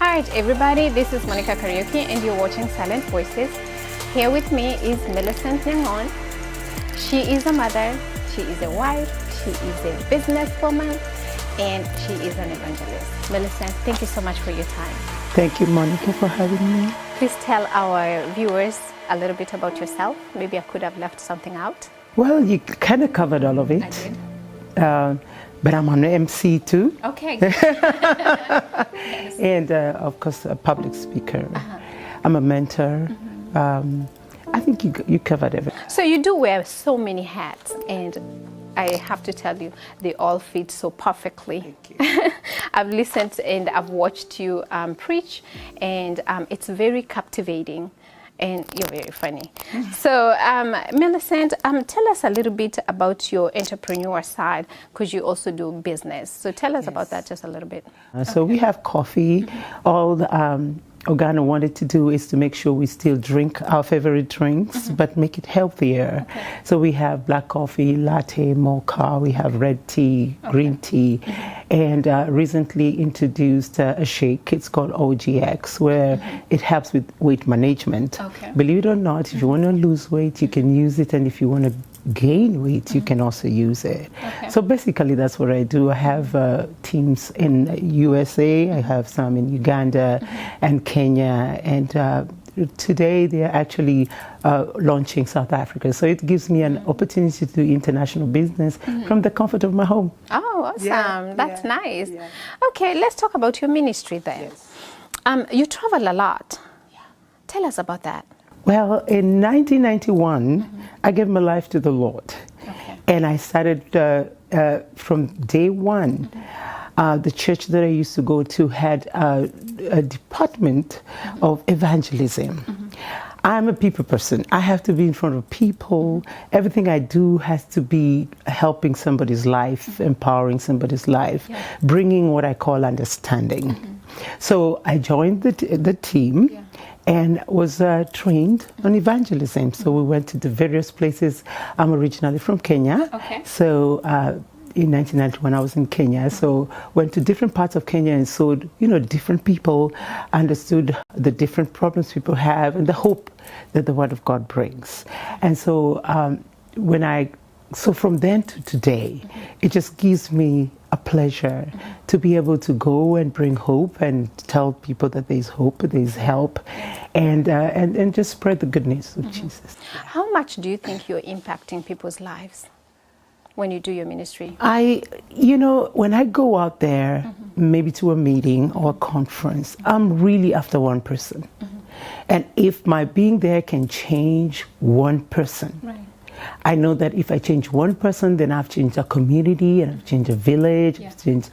Alright everybody, this is Monica Karaoke and you're watching Silent Voices. Here with me is Millicent Nyangon. She is a mother, she is a wife, she is a businesswoman, and she is an evangelist. Millicent, thank you so much for your time. Thank you, Monica, for having me. Please tell our viewers a little bit about yourself. Maybe I could have left something out. Well, you kind of covered all of it. I did. But I'm an MC too. Okay. Yes. And of course, a public speaker. I'm a mentor. I think you covered everything. So you do wear so many hats, and I have to tell you, they all fit so perfectly. Thank you. I've listened and I've watched you preach, and it's very captivating. And you're very funny. So, Millicent, tell us a little bit about your entrepreneur side, because you also do business. So tell us about that just a little bit. So we have coffee. All Organa wanted to do is to make sure we still drink our favorite drinks, but make it healthier. Okay. So we have black coffee, latte, mocha, we have red tea, green tea, and recently introduced a shake. It's called OGX, where it helps with weight management. Okay. Believe it or not, if you want to lose weight, you can use it, and if you want to gain weight, you can also use it. Okay. So basically that's what I do. I have teams in USA, I have some in Uganda and Kenya, and today they're actually launching South Africa. So it gives me an opportunity to do international business from the comfort of my home. Oh, awesome. Yeah, That's yeah, nice. yeah. Okay, let's talk about your ministry then. Yes. You travel a lot. Tell us about that. Well, in 1991, I gave my life to the Lord. Okay. And I started from day one. The church that I used to go to had a department of evangelism. I'm a people person. I have to be in front of people. Everything I do has to be helping somebody's life, empowering somebody's life, bringing what I call understanding. So I joined the team. And was trained on evangelism. So we went to the various places. I'm originally from Kenya. Okay. So in 1991, I was in Kenya. So went to different parts of Kenya and saw, different people, understood the different problems people have and the hope that the Word of God brings. And so so from then to today, it just gives me a pleasure to be able to go and bring hope and tell people that there's hope, there's help, and just spread the good news of Jesus. How much do you think you're impacting people's lives when you do your ministry? When I go out there, maybe to a meeting or a conference, I'm really after one person. And if my being there can change one person, Right. I know that if I change one person, then I've changed a community, and I've changed a village, I've changed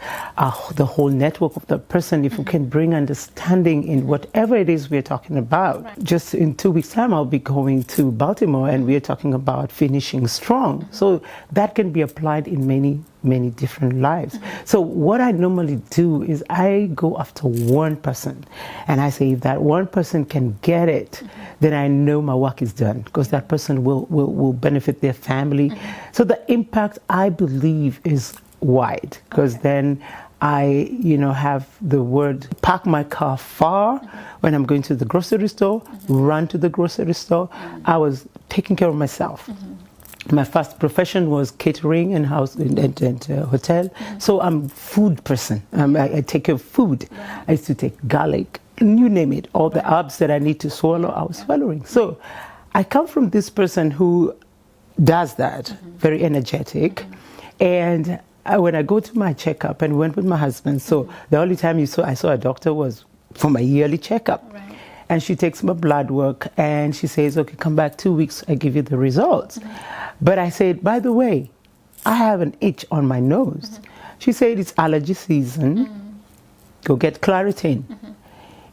the whole network of the person. If we can bring understanding in whatever it is we're talking about. Right. Just in 2 weeks' time, I'll be going to Baltimore, and we're talking about finishing strong. So that can be applied in many different lives. So what I normally do is I go after one person, and I say if that one person can get it, then I know my work is done, because that person will benefit their family. So the impact, I believe, is wide, because then I have the word, park my car far when I'm going to the grocery store, run to the grocery store. I was taking care of myself. My first profession was catering and house and hotel. So I'm food person. I take care of food. I used to take garlic, you name it, all the herbs that I need to swallow, I was swallowing. So I come from this person who does that, very energetic. And when I go to my checkup, and went with my husband, so the only time I saw a doctor was for my yearly checkup. Right. And she takes my blood work and she says, okay, come back 2 weeks, I give you the results. But I said, by the way, I have an itch on my nose. She said, it's allergy season. Go get Claritin.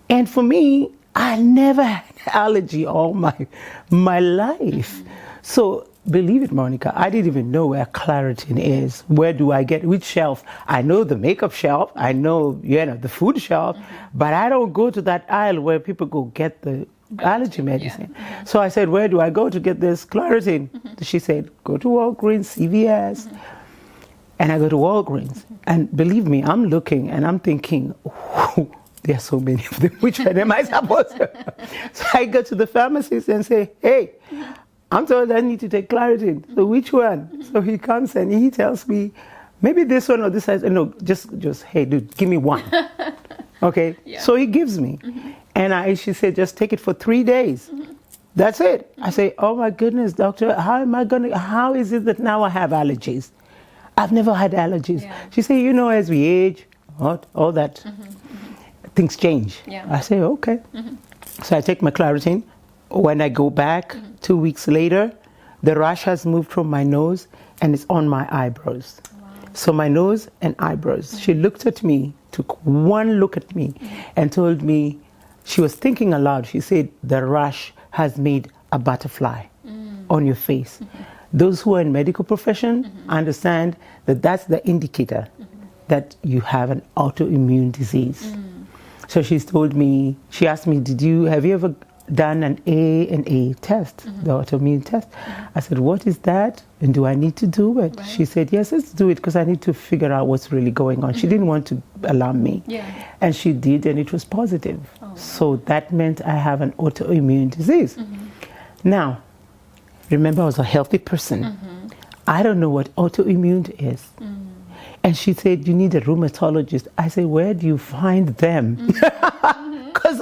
And for me, I never had allergy all my life. So believe it, Monica, I didn't even know where Claritin is. Where do I get which shelf? I know the makeup shelf. I know, the food shelf. But I don't go to that aisle where people go get the allergy medicine. Yeah. So I said, where do I go to get this Claritin? She said, go to Walgreens, CVS. And I go to Walgreens. And believe me, I'm looking and I'm thinking, There are so many of them. Which one am I supposed to? So I go to the pharmacist and say, hey, I'm told I need to take Claritin. So which one? So he comes and he tells me, maybe this one or this one. No, just hey, dude, give me one. Okay? Yeah. So he gives me. And she said, just take it for 3 days. That's it. I say, oh my goodness, doctor, how is it that now I have allergies? I've never had allergies. Yeah. She said, as we age, all that, things change. Yeah. I say, okay. So I take my Claritin. When I go back 2 weeks later, the rash has moved from my nose and it's on my eyebrows. Wow. So my nose and eyebrows. She looked at me, took one look at me, and told me, she was thinking aloud. She said, the rash has made a butterfly on your face. Those who are in medical profession understand that that's the indicator that you have an autoimmune disease. So she asked me, have you ever done an ANA test, the autoimmune test? I said, what is that? And do I need to do it? Right. She said, yes, let's do it because I need to figure out what's really going on. She didn't want to alarm me. Yeah. And she did, and it was positive. Oh. So that meant I have an autoimmune disease. Now, remember, I was a healthy person. I don't know what autoimmune is. And she said, you need a rheumatologist. I said, where do you find them? Because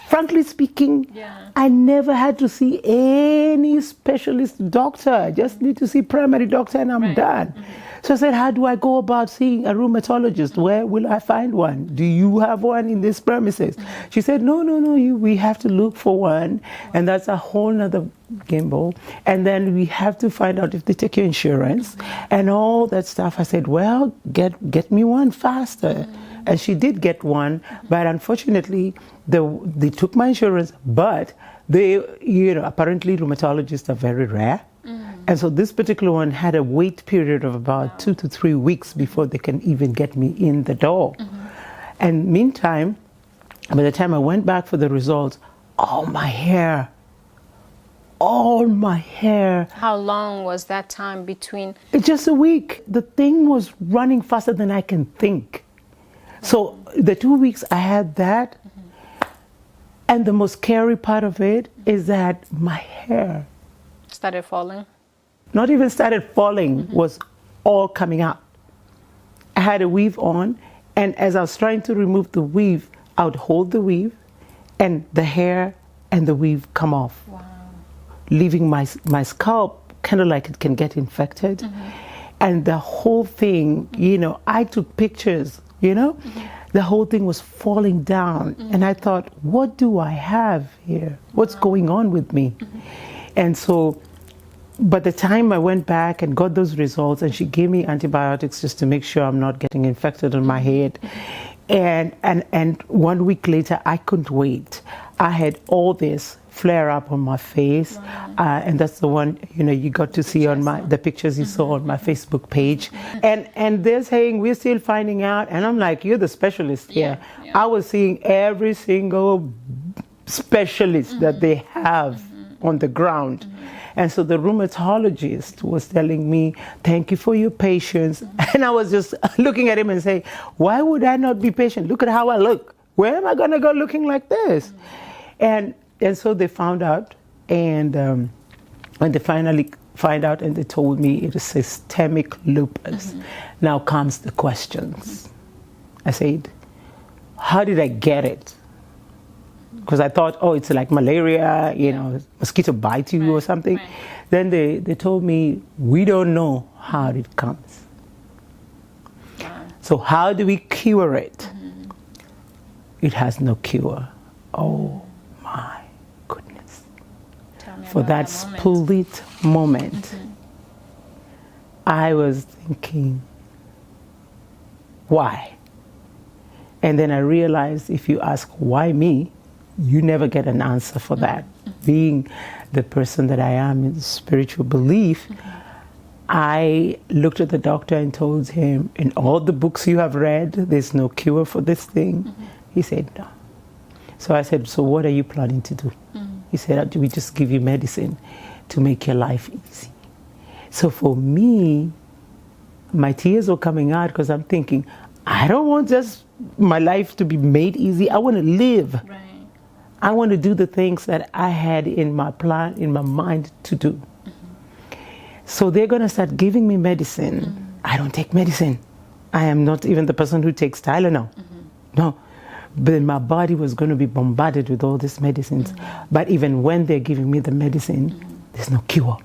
frankly speaking, I never had to see any specialist doctor. I just need to see primary doctor and I'm done. So I said, how do I go about seeing a rheumatologist? Where will I find one? Do you have one in this premises? She said, no, we have to look for one. And that's a whole nother game ball. And then we have to find out if they take your insurance and all that stuff. I said, well, get me one faster. And she did get one, but unfortunately, they took my insurance, but apparently rheumatologists are very rare. And so this particular one had a wait period of about 2 to 3 weeks before they can even get me in the door. And meantime, by the time I went back for the results, all my hair. How long was that time between? Just a week. The thing was running faster than I can think. So the 2 weeks I had that, and the most scary part of it is that my hair started falling. Not even started falling, was all coming out. I had a weave on, and as I was trying to remove the weave, I would hold the weave, and the hair and the weave come off, leaving my scalp kind of like it can get infected. And the whole thing, I took pictures. The whole thing was falling down. And I thought, what do I have here? What's going on with me? And so by the time I went back and got those results, and she gave me antibiotics just to make sure I'm not getting infected on my head. And 1 week later, I couldn't wait. I had all this flare up on my face. And that's the one, you got to see on the pictures you saw on my Facebook page. And they're saying, we're still finding out. And I'm like, you're the specialist here. I was seeing every single specialist that they have on the ground. And so the rheumatologist was telling me, thank you for your patience. And I was just looking at him and saying, why would I not be patient? Look at how I look. Where am I going to go looking like this? And so they found out, and when they finally find out, and they told me it is systemic lupus. Now comes the questions. I said, how did I get it? Because I thought, it's like malaria, mosquito bite you or something. Then they told me, we don't know how it comes. So how do we cure it? It has no cure. Oh my goodness. For that split moment, I was thinking, why? And then I realized if you ask why me, you never get an answer for that. Being the person that I am in spiritual belief, I looked at the doctor and told him, in all the books you have read, there's no cure for this thing. He said, no. So I said, so what are you planning to do? He said, we just give you medicine to make your life easy. So for me, my tears were coming out because I'm thinking, I don't want just my life to be made easy. I want to live. Right. I want to do the things that I had in my plan, in my mind to do. So they're going to start giving me medicine. I don't take medicine. I am not even the person who takes Tylenol. No. But my body was going to be bombarded with all these medicines. But even when they're giving me the medicine, there's no cure.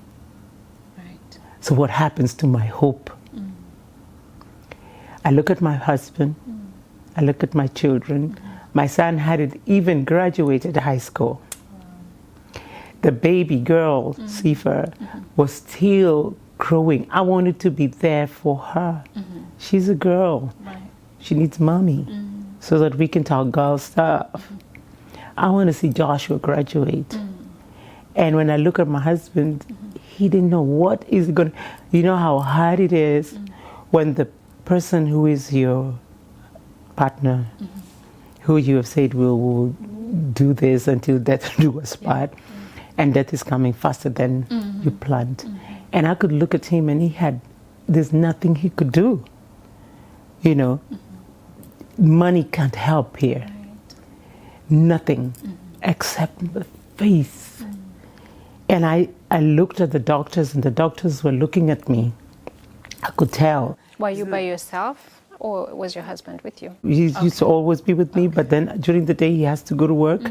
Right. So what happens to my hope? I look at my husband. I look at my children. My son hadn't even graduated high school. The baby girl, Sifa, was still growing. I wanted to be there for her. She's a girl. Right. She needs mommy so that we can talk girl stuff. I want to see Joshua graduate. And when I look at my husband, he didn't know what is going to... You know how hard it is when the person who is your partner, who you have said will do this until death do us part, and death is coming faster than you planned. And I could look at him and there's nothing he could do. You know, money can't help here. Right. Nothing except the faith. And I looked at the doctors, and the doctors were looking at me. I could tell. Were you by yourself, or was your husband with you? He used to always be with me, but then during the day he has to go to work.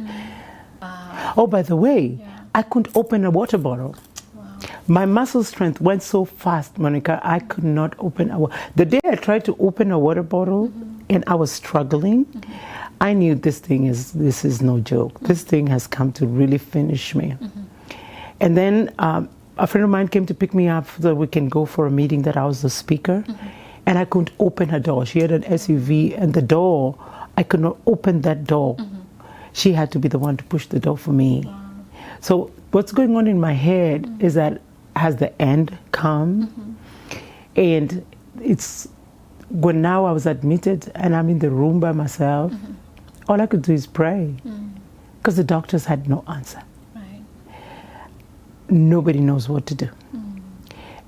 Oh, by the way, I couldn't open a water bottle. My muscle strength went so fast, Monica, I could not open the day I tried to open a water bottle and I was struggling, I knew this is no joke. This thing has come to really finish me. And then a friend of mine came to pick me up so that we can go for a meeting that I was the speaker. And I couldn't open her door. She had an SUV, and the door, I could not open that door. She had to be the one to push the door for me. So what's going on in my head is that has the end come? And it's when now I was admitted and I'm in the room by myself, all I could do is pray because the doctors had no answer. Right. Nobody knows what to do.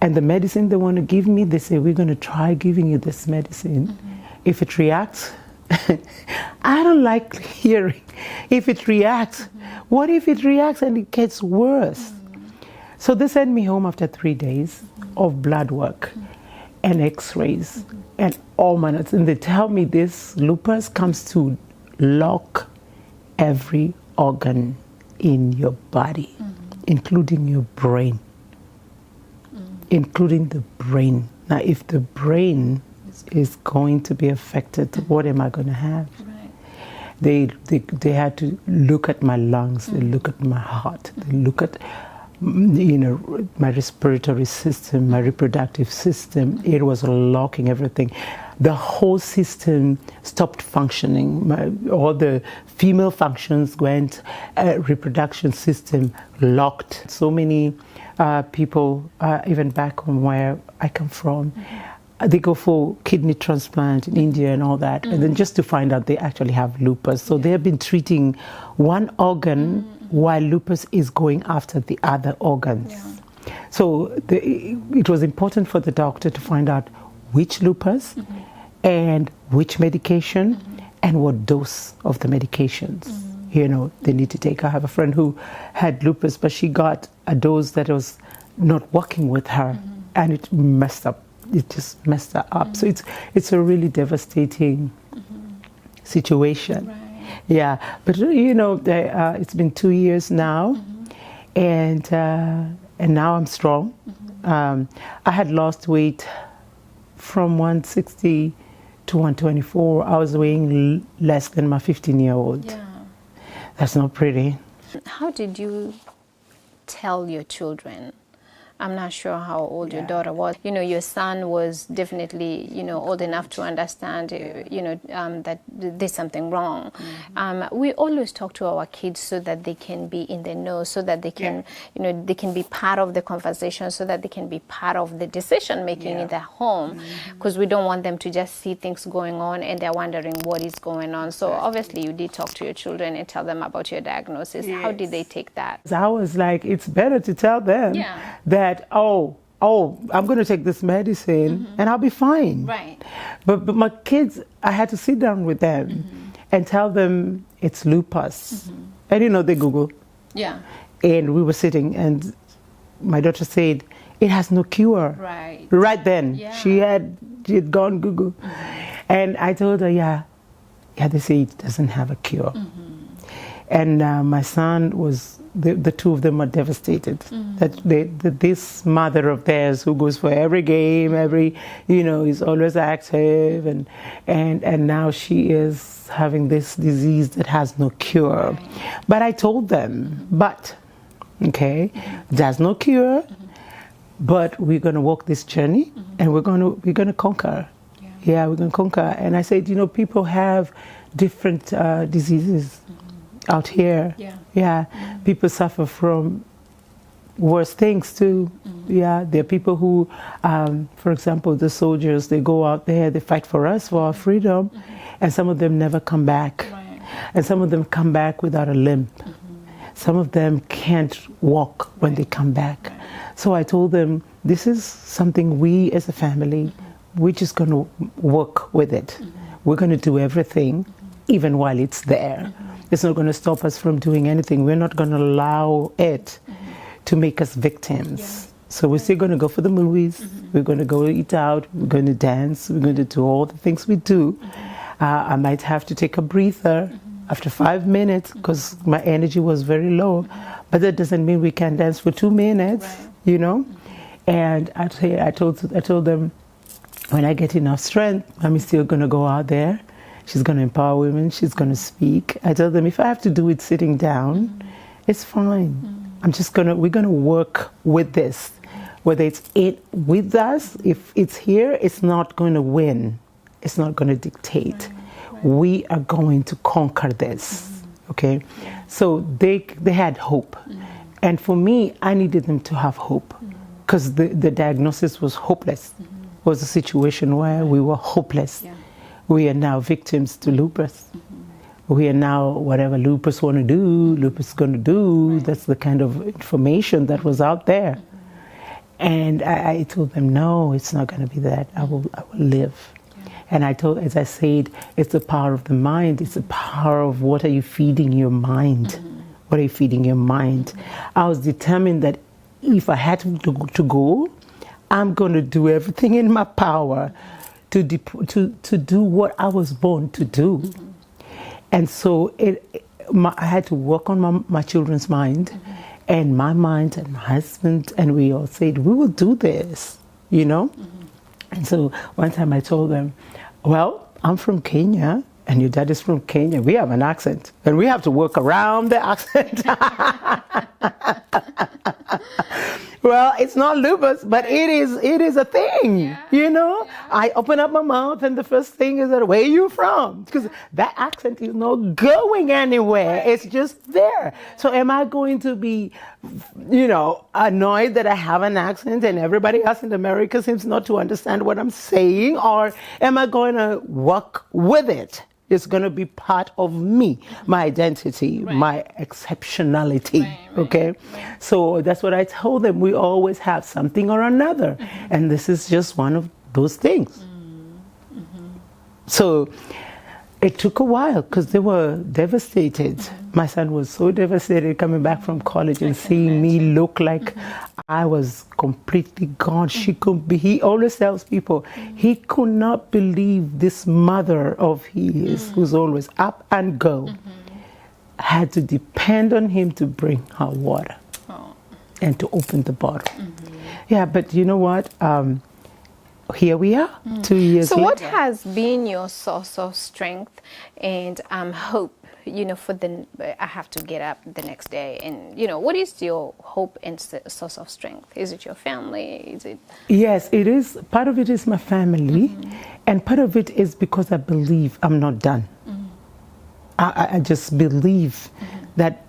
And the medicine they want to give me, they say, we're going to try giving you this medicine. If it reacts, I don't like hearing if it reacts. What if it reacts and it gets worse? So they sent me home after 3 days of blood work and x-rays and all manners. And they tell me this lupus comes to lock every organ in your body, including your brain. Including the brain. Now, if the brain is going to be affected, what am I going to have? Right. They had to look at my lungs, they look at my heart, they look at my respiratory system, my reproductive system. It was locking everything. The whole system stopped functioning. All the female functions went, reproduction system locked. So many people, even back home where I come from, they go for kidney transplant in India and all that, and then just to find out they actually have lupus. So they have been treating one organ while lupus is going after the other organs. So it was important for the doctor to find out which lupus and which medication and what dose of the medications they need to take. I have a friend who had lupus, but she got a dose that was not working with her, and it messed up. It just messed her up. So it's a really devastating situation. Right. Yeah, but it's been 2 years now, and now I'm strong. I had lost weight from 160 to 124. I was weighing less than my 15-year-old. Yeah. That's not pretty. How did you tell your children? I'm not sure how old your daughter was. Your son was definitely, old enough to understand, that there's something wrong. We always talk to our kids so that they can be in the know, so that they can, they can be part of the conversation, so that they can be part of the decision making in their home. Because we don't want them to just see things going on and they're wondering what is going on. So obviously you did talk to your children and tell them about your diagnosis. How did they take that? I was like, it's better to tell them that, oh, I'm going to take this medicine and I'll be fine. Right. But my kids, I had to sit down with them and tell them it's lupus. And you know, they Google. Yeah. And we were sitting and my daughter said, it has no cure. Right. Right then. Yeah. She had gone Google. And I told her, yeah, they say it doesn't have a cure. And my son was, the two of them are devastated that this mother of theirs who goes for every game, is always active, and now she is having this disease that has no cure. Right. But I told them, there's no cure, but we're going to walk this journey, and we're going to conquer. Yeah, we're going to conquer. And I said, people have different diseases out here. People suffer from worse things too. There are people who, for example, the soldiers, they go out there, they fight for us, for our freedom, and some of them never come back. And some of them come back without a limp. Some of them can't walk when they come back. So I told them, this is something we as a family, we're just going to work with it. We're going to do everything, even while it's there. It's not going to stop us from doing anything. We're not going to allow it to make us victims. So we're still going to go for the movies. We're going to go eat out. We're going to dance. We're going to do all the things we do. I might have to take a breather after 5 minutes because my energy was very low. But that doesn't mean we can't dance for 2 minutes, And I told them, when I get enough strength, I'm still going to go out there. She's going to empower women. She's going to speak. I told them, if I have to do it sitting down, it's fine. We're going to work with this. Whether it's it with us, if it's here, it's not going to win. It's not going to dictate. We are going to conquer this. Okay? So they had hope. And for me, I needed them to have hope. Because the diagnosis was hopeless. It was a situation where we were hopeless. We are now victims to lupus. We are now, whatever lupus want to do, lupus is going to do. That's the kind of information that was out there. And I told them, no, it's not going to be that. I will live. And as I said, it's the power of the mind. It's the power of what are you feeding your mind? What are you feeding your mind? I was determined that if I had to go, I'm going to do everything in my power to do what I was born to do. And so I had to work on my children's mind and my mind and my husband, and we all said, we will do this, And so one time I told them, well, I'm from Kenya, and your dad is from Kenya. We have an accent, and we have to work around the accent. Well, it's not lupus, but it is a thing, I open up my mouth, and the first thing is that, where are you from? Because that accent is not going anywhere. It's just there. So am I going to be, annoyed that I have an accent and everybody else in America seems not to understand what I'm saying? Or am I going to work with it? It's going to be part of me, my identity, my exceptionality, okay? So that's what I told them. We always have something or another, and this is just one of those things. So it took a while because they were devastated. My son was so devastated coming back from college and seeing me look like I was completely gone. He always tells people he could not believe this mother of his, who's always up and go, had to depend on him to bring her water and to open the bottle. Yeah, but you know what? Here we are, 2 years later. So what has been your source of strength and hope, for I have to get up the next day? And, what is your hope and source of strength? Is it your family? Is it? Yes, it is. Part of it is my family. And part of it is because I believe I'm not done. I just believe that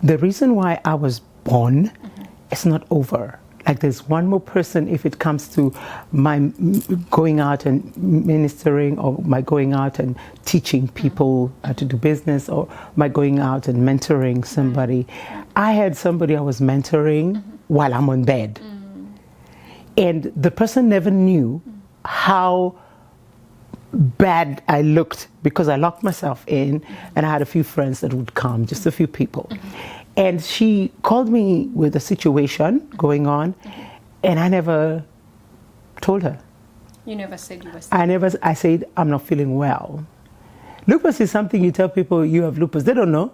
the reason why I was born is not over. Like there's one more person if it comes to my going out and ministering, or my going out and teaching people how to do business, or my going out and mentoring somebody. I had somebody I was mentoring while I'm on bed. And the person never knew how bad I looked because I locked myself in, and I had a few friends that would come, just a few people. And she called me with a situation going on, and I never told her. You never said you were sick? I said, I'm not feeling well. Lupus is something you tell people you have lupus. They don't know.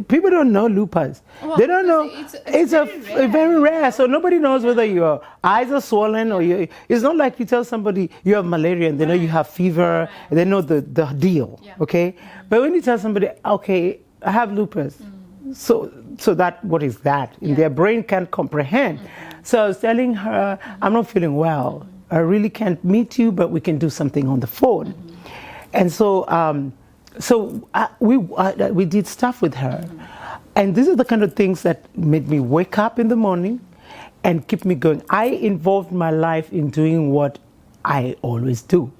People don't know lupus. Well, they don't know. It's very rare. So nobody knows whether your eyes are swollen or it's not like you tell somebody you have malaria and they know you have fever and they know the deal. Yeah. Okay? But when you tell somebody, okay, I have lupus. So that, what is that? And their brain can't comprehend. So I was telling her, I'm not feeling well. I really can't meet you, but we can do something on the phone. And so we did stuff with her. And these are the kind of things that made me wake up in the morning and keep me going. I involved my life in doing what I always do,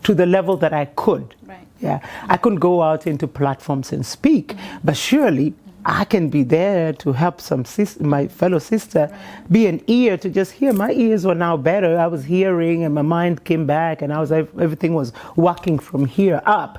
to the level that I could. Right. Yeah, I couldn't go out into platforms and speak, but surely I can be there to help my fellow sister, be an ear to just hear. My ears were now better. I was hearing and my mind came back and everything was working from here up.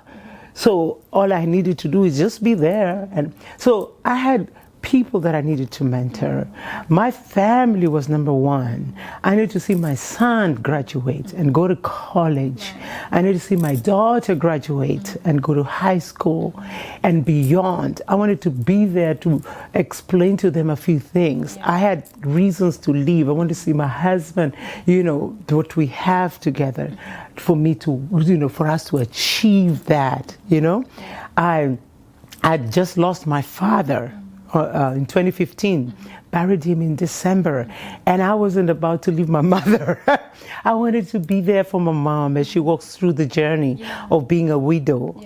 So all I needed to do is just be there. And so I had people that I needed to mentor. My family was number one. I needed to see my son graduate and go to college. I needed to see my daughter graduate and go to high school and beyond. I wanted to be there to explain to them a few things. I had reasons to leave. I wanted to see my husband, what we have together, for me to, for us to achieve that, I just lost my father in 2015, buried him in December, and I wasn't about to leave my mother. I wanted to be there for my mom as she walks through the journey of being a widow,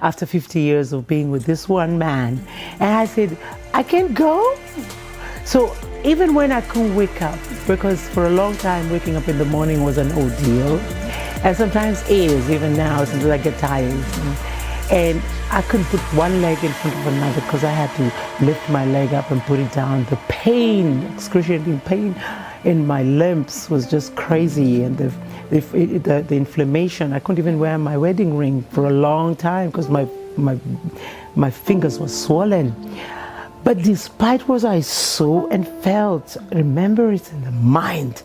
after 50 years of being with this one man. And I said, I can't go. So even when I couldn't wake up, because for a long time waking up in the morning was an ordeal, and sometimes is, even now, sometimes I get tired. And I couldn't put one leg in front of another because I had to lift my leg up and put it down. The pain, excruciating pain in my limbs was just crazy. And the inflammation, I couldn't even wear my wedding ring for a long time because my fingers were swollen. But despite what I saw and felt, remember it's in the mind,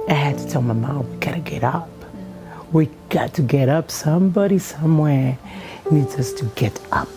I had to tell my mom, we gotta get up. We got to get up. Somebody somewhere needs us to get up.